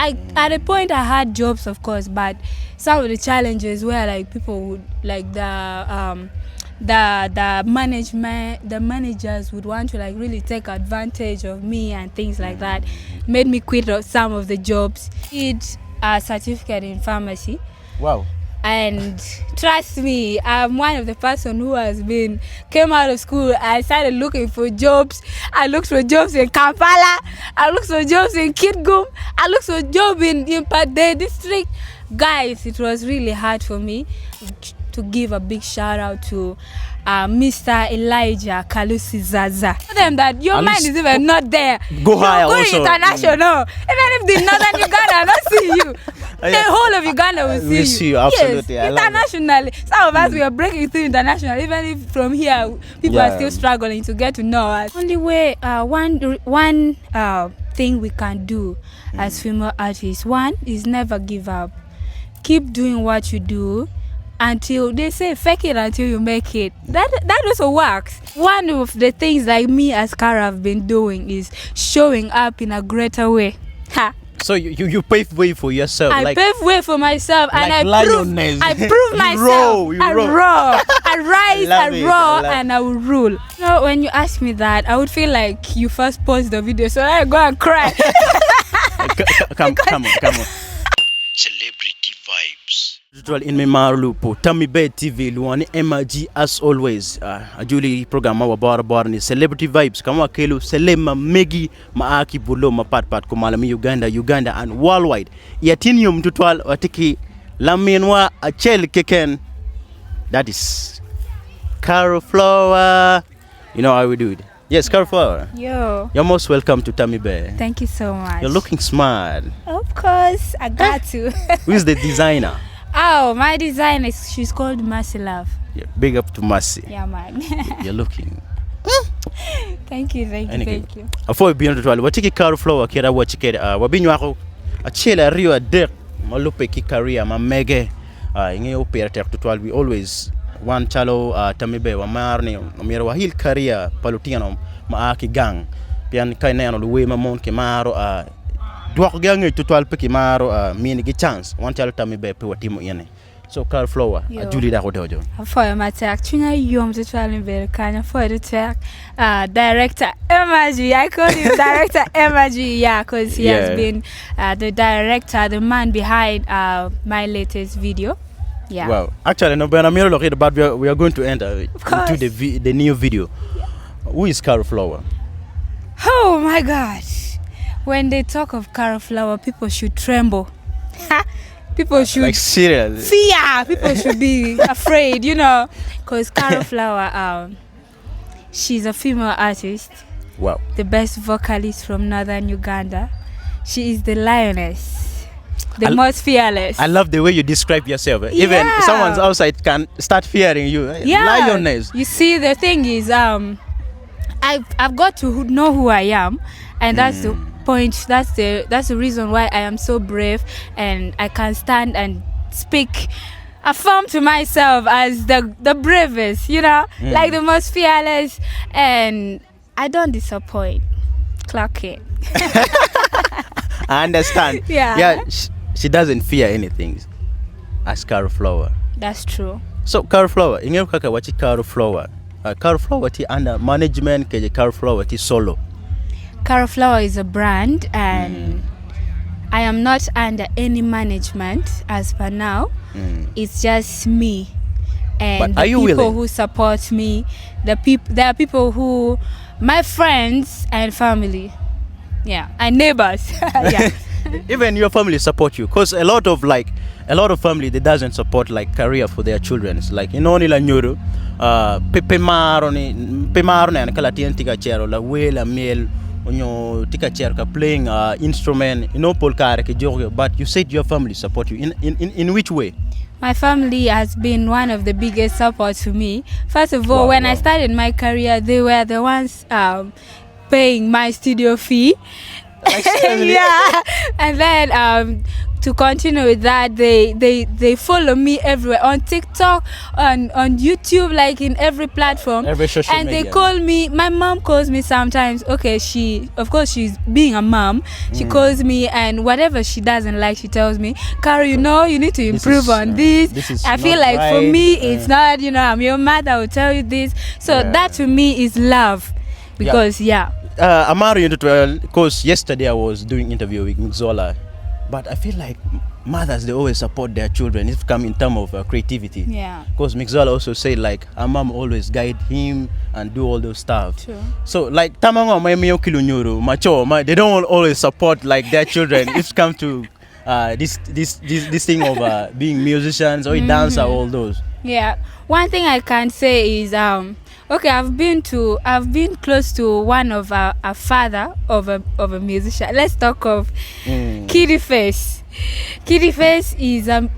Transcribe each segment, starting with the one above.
I at a point I had jobs, of course, but some of the challenges where like people would like the managers would want to like really take advantage of me and things like that made me quit some of the jobs. Did a certificate in pharmacy. Wow. And trust me, I'm one of the person who came out of school and started looking for jobs. I looked for jobs in Kampala. I looked for jobs in Kitgum. I looked for jobs in Pade district. Guys, it was really hard for me to give a big shout out to Mr. Elijah Kalusi Zaza. Tell them that your mind is even not there. Go higher also. International. Even if the northern Uganda not see you, the whole of Uganda will see you. See you, absolutely. Yes, internationally. Some of us we are breaking through international. Even if from here people are still struggling to get to know us. Only way one thing we can do as female artists, one is never give up. Keep doing what you do until they say fake it until you make it. That also works. One of the things like me as Kara have been doing is showing up in a greater way. Ha. So you pave way for yourself. I pave way for myself, like and I prove myself. You roar. I rise, I roar, and I will rule. You know, when you ask me that, I would feel like you first pause the video, so I go and cry. Come on. Celebrity vibes. In my Marlupo, Tammy Bay TV, Luani MG as always. Julie program wa bara ni Celebrity Vibes. Kama kelu selema megi maaki bulo mapat kumalami Uganda and worldwide. Yatinium tutwal watiki lamienwa achel keken. That is Caro Flower. You know how we do it. Yes, Caro Flower. Yo. You're most welcome to Tammy Bay. Thank you so much. You're looking smart. Of course, I got to. Who is the designer? Oh, my designer, she's called Mercy Love. Yeah, big up to Mercy. Yeah, man. You're looking. Thank you. Before we begin to talk, what take Caro Flower kira wachike wabinyo ako achela rio adek malupe ki career mamege inge opera tek to we always one chalo Tammy Bay wa marne mero wa hil career palutiano maaki gang pian kaina no we mamon ke maro duak gang to pe maro mini gi chance one chalo Tammy Bay pe watimo yene. So Caro Flower Julie da hodojo for my tag tuna yom to try in very kind for the tag director Emergy. I call him director Emergy, because he has been the director, the man behind my latest video. Yeah. Wow. Actually, no, but we are going to enter into the new video. Yeah. Who is Caro Flower? Oh my God! When they talk of Caro Flower, people should tremble. People should like serious fear. People should be afraid, because Caro Flower, she's a female artist. Wow. The best vocalist from northern Uganda. She is the lioness, the most fearless. I love the way you describe yourself. Even someone outside can start fearing you. Yeah. Lioness. You see, the thing is, I've got to know who I am, and that's the point. That's the reason why I am so brave, and I can stand and speak, affirm to myself as the bravest, like the most fearless, and I don't disappoint. Clock it. I understand. Yeah. She doesn't fear anything as Caro Flower. That's true. So Caro Flower, ingeo kaka wachi Caro Flower. Caro Flower ti under management keje Caro Flower ti solo. Caro Flower is a brand, and I am not under any management as per now. It's just me and the people who support me. There are people who, my friends and family, and neighbors. Even your family support you, because a lot of family they doesn't support like career for their children. It's like nila nyoro pemaro ne kala tiga chero la wela mel onyo tika cherka playing instrument polkare ke jogo, but you said your family support you in which way? My family has been one of the biggest supports for me. First of all, when I started my career, they were the ones paying my studio fee. Like, and then to continue with that, they follow me everywhere on TikTok, on YouTube, like in every platform, every social and media. they call me. My mom calls me sometimes. Okay, of course she's being a mom. She calls me, and whatever she doesn't like, she tells me, Caro, you need to improve on this. I feel like for me it's not. I'm your mother. I will tell you this. So that to me is love, because Amari, because yesterday I was doing interview with Mixola, but I feel like mothers, they always support their children if come in terms of creativity. Yeah. Because Mixola also said like her mom always guide him and do all those stuff. True. So like tamango mayo kilunyuru macho, they don't always support like their children if it come to this thing of being musicians or dancer, all those. Yeah. One thing I can say is okay, I've been close to one of a father of a musician. Let's talk of Kiddy Face. Kiddy Face is an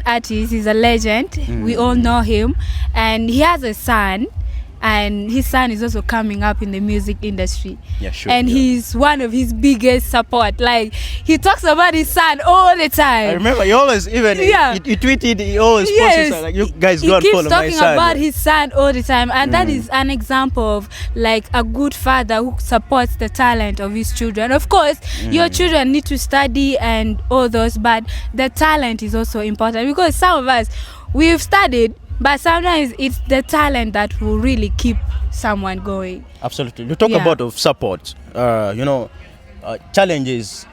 artist. He's a legend. We all know him, and he has a son. And his son is also coming up in the music industry. Yeah, sure. And he's one of his biggest support. Like, he talks about his son all the time. I remember he always he tweeted, he always posts like, you guys go and follow my son. He keeps talking about his son all the time, and that is an example of like a good father who supports the talent of his children. Of course, your children need to study and all those, but the talent is also important, because some of us, we've studied, but sometimes it's the talent that will really keep someone going. Absolutely. You talk about of support. Challenges.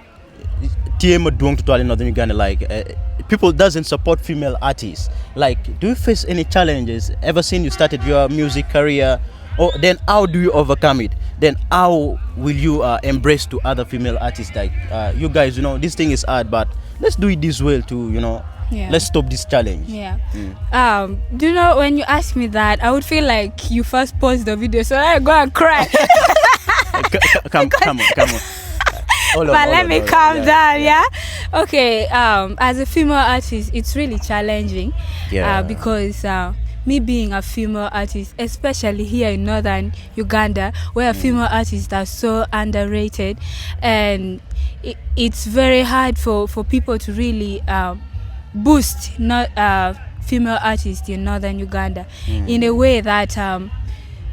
TM doing to Northern Uganda, like people doesn't support female artists. Like, do you face any challenges ever since you started your music career? Or then how do you overcome it? Then how will you embrace to other female artists? Like you guys, this thing is hard, but let's do it this way to let's stop this challenge. Yeah. Do you know, when you ask me that, I would feel like you first post the video, so I go and cry. Come on. But let me calm down, yeah? Okay, as a female artist, it's really challenging. Because me being a female artist, especially here in northern Uganda, where female artists are so underrated, and it's very hard for people to really boost female artists in northern Uganda in a way that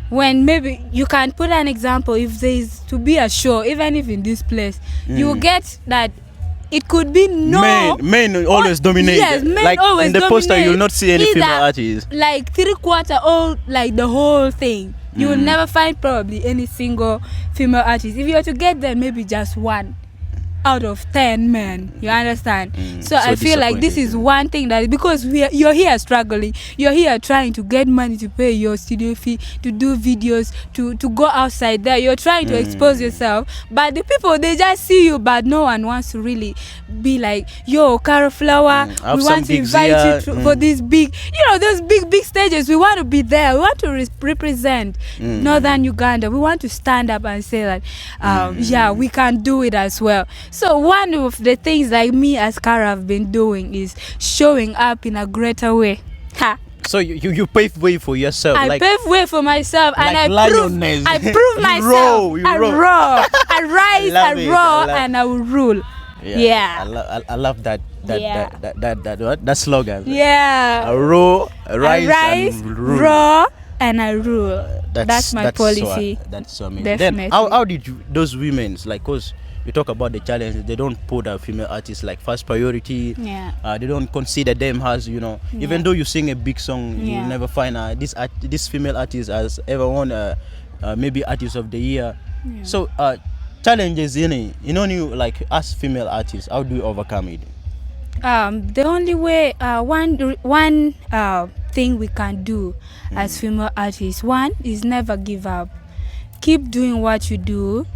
when maybe you can put an example, if there is to be a show, even if in this place, you get that it could be men always dominate. Yes, men like always in the dominate. poster you'll not see any Either female artists. Like 3/4 all, like the whole thing. You will never find probably any single female artist. If you were to get them, maybe just one out of 10 men, you understand? So I feel like this is one thing that, because you're here struggling, you're here trying to get money to pay your studio fee, to do videos, to go outside there, you're trying to expose yourself, but the people, they just see you, but no one wants to really be like, yo, Caro Flower, we want to invite you for these big, those big stages. We want to be there. We want to represent northern Uganda. We want to stand up and say that we can do it as well. So one of the things like me as Caro have been doing is showing up in a greater way. So you pave way for yourself. I pave way for myself, like, and I prove myself. You roar. I rise, I roar, and I will rule. I love that slogan. Yeah. I roar, rise, and rule. Roar, and I rule. That's my policy. That's so amazing. Definitely. Then how did those women's, like, cause you talk about the challenges, they don't put a female artist like first priority. They don't consider them as, even though you sing a big song, you'll never find this female artist has ever won maybe artist of the year. So challenges you like us female artists, how do we overcome it? The only way, one thing we can do as female artists, one is never give up. Keep doing what you do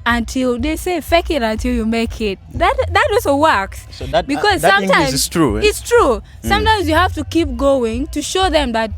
until, they say, fake it until you make it. That also works. So that, because that sometimes is true. It's true. Sometimes you have to keep going to show them that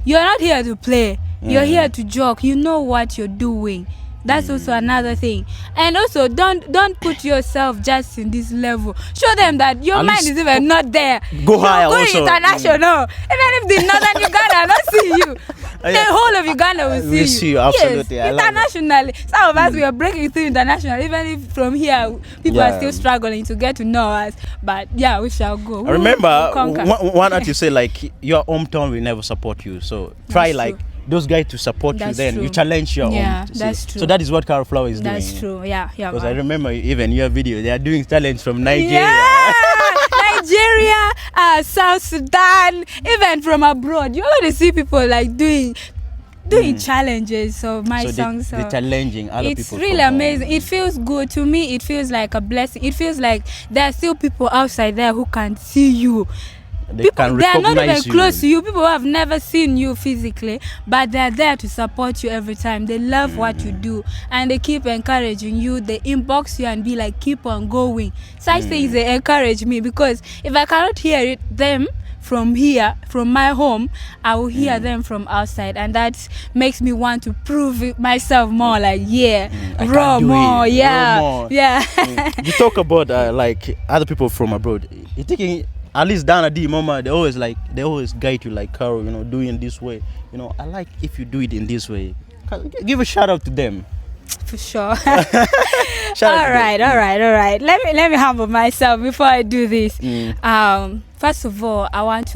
you're not here to play. You're here to joke. You know what you're doing. That's also another thing. And also, don't put yourself just in this level. Show them that your mind is even not there. Go higher also. Go international. Even if the northern Uganda don't see you, The whole of Uganda will We see see you, absolutely. I Yes, love it. internationally. Some of us we are breaking through international. Even if from here people Yeah. are still struggling to get to know us, but yeah, we shall go. I remember We'll conquer. one artist say like your hometown will never support you, so try That's like true. those guys to support That's you. Then true. you challenge your Yeah, own. that's true. So that is what Carol Flower is doing. That's true. Yeah, Because I man. remember even your video, they are doing challenge from Nigeria. Yeah, Nigeria, South Sudan, even from abroad. You're going to see people like doing challenges of my So songs. they challenging other It's people. really from amazing. It feels good to me. It feels like a blessing. It feels like there are still people outside there who can see you. They People, can they are not even recognize you. close to you. People who have never seen you physically, but they are there to support you every time. They love what you do, and they keep encouraging you. They inbox you and be like, keep on going. Such things, they encourage me, because if I cannot hear them from here, from my home, I will hear them from outside, and that makes me want to prove it myself more. Like, I raw can do more, it. yeah, Raw more. yeah. You talk about like other people from abroad. You thinking at least Dana D, Mama, they always guide you like Carol, doing this way. I like if you do it in this way. Give a shout out to them. For sure. Shout out to all them. right. Let me humble myself before I do this. Mm. First of all, I want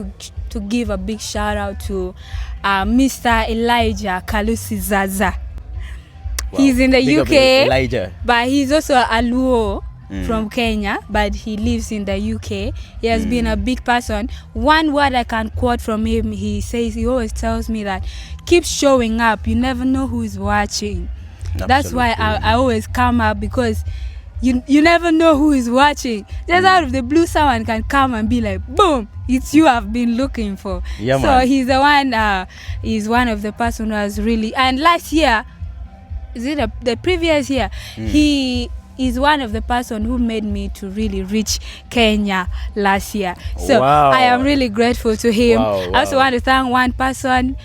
to give a big shout out to Mr. Elijah Kalusi Zaza. Wow. He's in the Big up UK, Elijah. but he's also a Luo from Kenya, but he lives in the UK. He has been a big person. One word I can quote from him, he always tells me that keep showing up. You never know who is watching. That's why I always come up, because you never know who is watching. Just out of the blue, someone can come and be like, boom, it's you I've been looking for. Yeah, so man. he's the one, he's one of the person who has really, and last year, is it the previous year, he is one of the person who made me to really reach Kenya last year. So Wow. I am really grateful to him. Wow, I also wow. want to thank one person.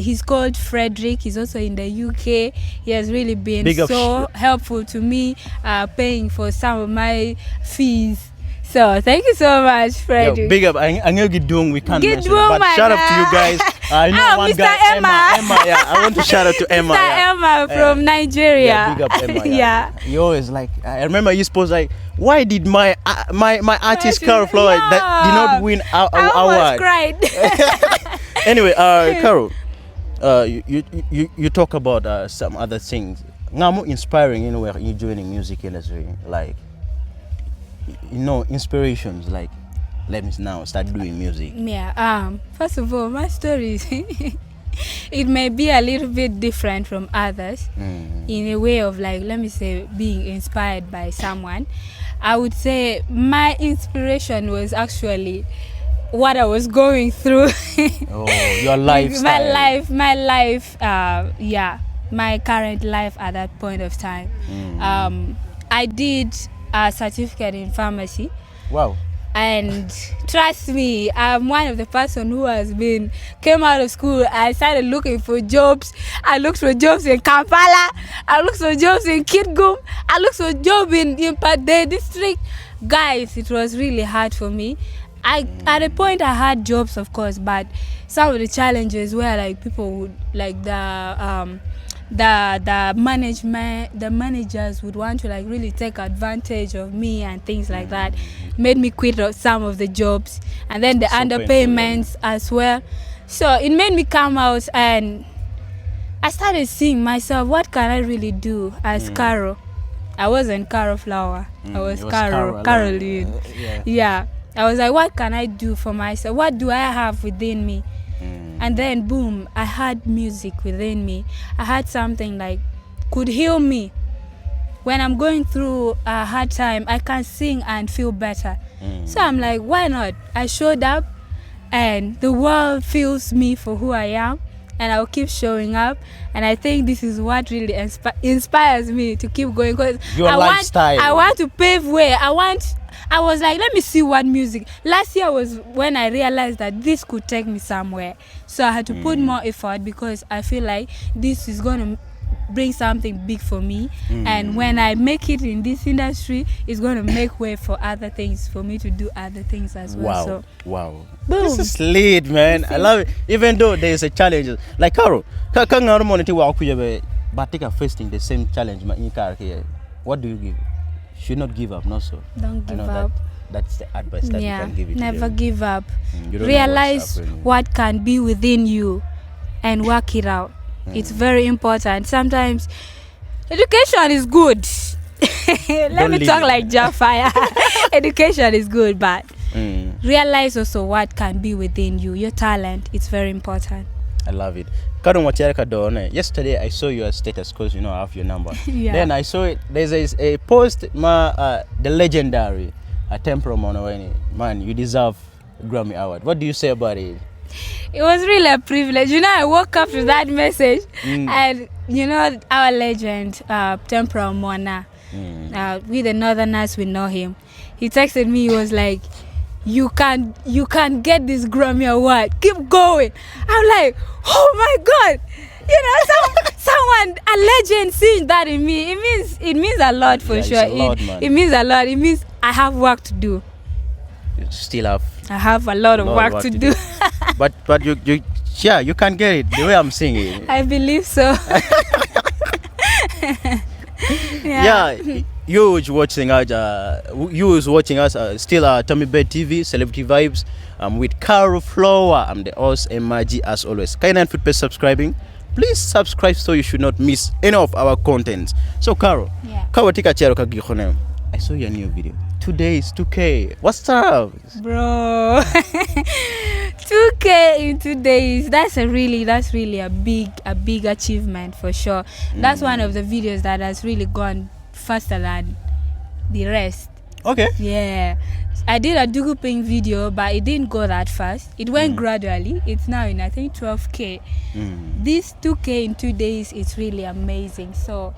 He's called Frederick. He's also in the UK. He has really been Big up so helpful to me, paying for some of my fees. So thank you so much, Yo, Frederick. big up. I know Gidung, we can't mention it, Gidung, but shout out to you man. guys. I know Oh, one Mr. guy, Emma. Emma, yeah. I want to shout out to Emma. Mr. Yeah. Emma from Nigeria. Yeah, big up Emma. Yeah. You always like. I remember you supposed like, why did my artist Carol Flower Yeah. that did not win our I almost award? cried. Anyway, Carol, you talk about some other things. Ngamu inspiring anywhere you joining music industry, like inspirations like. Let me now start doing music. Yeah. First of all, my story is it may be a little bit different from others in a way of, like, let me say, being inspired by someone. I would say my inspiration was actually what I was going through. Oh, your lifestyle. my life. My current life at that point of time. I did a certificate in pharmacy. Wow. And trust me, I'm one of the person who came out of school. I started looking for jobs. I looked for jobs in Kampala. I looked for jobs in Kitgum. I looked for jobs in Pade district. Guys, it was really hard for me. At a point I had jobs, of course, but some of the challenges were like people would like the managers would want to like really take advantage of me and things like that, made me quit some of the jobs, and then the underpayments as well. So it made me come out, and I started seeing myself, what can I really do as Carol? I wasn't Carol Flower. I was Caroline. Yeah. I was like, what can I do for myself? What do I have within me? And then boom, I had music within me. I had something like could heal me. When I'm going through a hard time, I can sing and feel better. So I'm like, why not? I showed up, and the world feels me for who I am, and I'll keep showing up. And I think this is what really inspires me to keep going, because I want to pave way. I was like, let me see what music. Last year was when I realized that this could take me somewhere. So I had to put more effort, because I feel like this is going to bring something big for me. And when I make it in this industry, it's going to make way for other things, for me to do other things as well. So, Wow. boom. This is lit, man. I love it. Even though there's a challenge. Like, Carol, but take a facing the same challenge in car here. What do you give? Should not give up, not so. Don't give I know up. That's the advice that you can give it never to them. give up. You don't know Realize what's happening. what can be within you and work it out. It's very important. Sometimes education is good. Let Don't me leave talk it. like Jafire. Education is good, but Mm, realize also what can be within you. Your talent, it's very important. I love it. Karun Wachareka Done. Yesterday I saw your status because you know I have your number. Yeah. Then I saw it. There's a post, the legendary Tempero Monoweni. Man, you deserve a Grammy Award. What do you say about it? It was really a privilege. You know, I woke up to that message, and you know, our legend, Tempero Mona, we the Northerners, we know him. He texted me. He was like, "You can get this Grammy Award. Keep going." I'm like, "Oh my God!" You know, someone, a legend, seeing that in me. It means a lot for sure. It's a lot, man. It means a lot. It means I have work to do. You still have I have a lot of work to do. but you can get it the way I'm saying it. I believe so. Yeah, you was watching us. You was watching us. Still, Tommy Bed TV, Celebrity Vibes. With Carol Flower. I'm the host, MG, as always. Kindly and subscribing. Please subscribe so you should not miss any of our contents. So, Carol, Yeah. I saw your new video. 2 days, 2K. What's up? Bro, 2K in 2 days. That's really a big achievement for sure. That's one of the videos that has really gone faster than the rest. Okay. Yeah, I did a Dugu Ping video, but it didn't go that fast. It went gradually. It's now in, I think, 12K. This 2K in 2 days is really amazing. So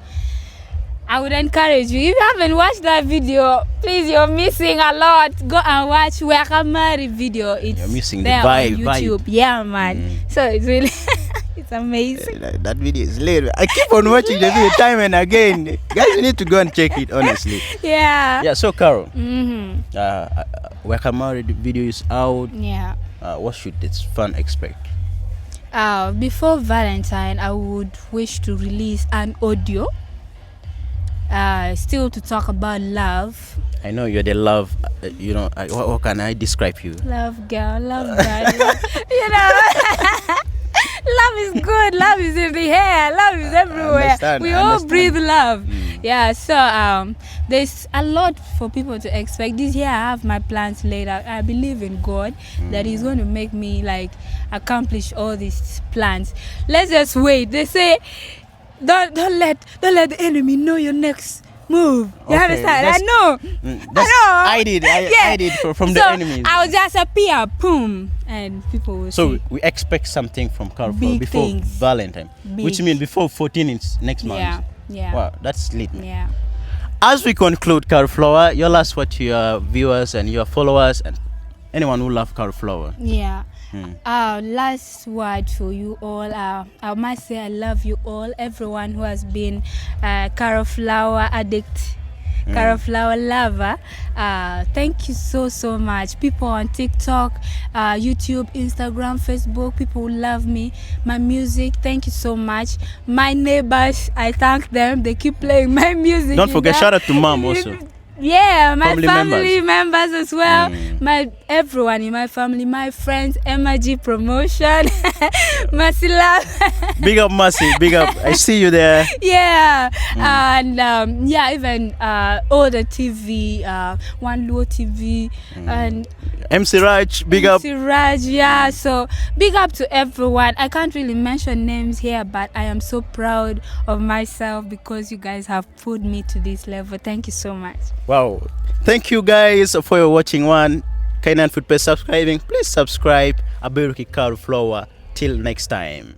I would encourage you, if you haven't watched that video, please, you're missing a lot. Go and watch Wakamari video. It's You're missing the there vibe, on YouTube. Yeah, man. So it's really it's amazing. That video is lit. I keep on watching the video time and again. Guys, you need to go and check it, honestly. Yeah. Yeah, so Carol, Mm-hmm. Wakamari video is out. Yeah. What should this fan expect? Before Valentine, I would wish to release an audio. Still to talk about love. I know you're the love. What can I describe you? Love girl, love guy. You know, love is good. Love is in the air. Love is everywhere. We all breathe love. Yeah. So there's a lot for people to expect. This year I have my plans laid out. I believe in God that He's going to make me like accomplish all these plans. Let's just wait. They say, don't let the enemy know your next move. You Okay, understand? I that's- know. That's, I I did. Yeah. I did from So the enemies. I'll just appear, boom, and people will So see. we expect something from Carol Big before things. Valentine, which Big. means before 14 is next month. Yeah. Wow, that's lit, man. Yeah. As we conclude, Carol Flower, your last word to your viewers and your followers and anyone who love Carol Flower. Yeah. Last word for you all. I must say I love you all. Everyone who has been Carol Flower addict, Carol Flower lover. Thank you so much. People on TikTok, YouTube, Instagram, Facebook, people who love me, my music. Thank you so much. My neighbors, I thank them. They keep playing my music. Don't forget, shout out to mom also. Yeah, my Family family members as well. Everyone in my family, my friends, MG Promotion, Masila. Big up, Mercy. Big up. I see you there. Yeah, and even all the TV, One Luo TV, and MC Raj, big up. Siraj, yeah. So big up to everyone. I can't really mention names here, but I am so proud of myself because you guys have put me to this level. Thank you so much. Wow. Thank you guys for your watching one. Kainan Food Subscribing. Please subscribe. Abiruki Carol Flower. Till next time.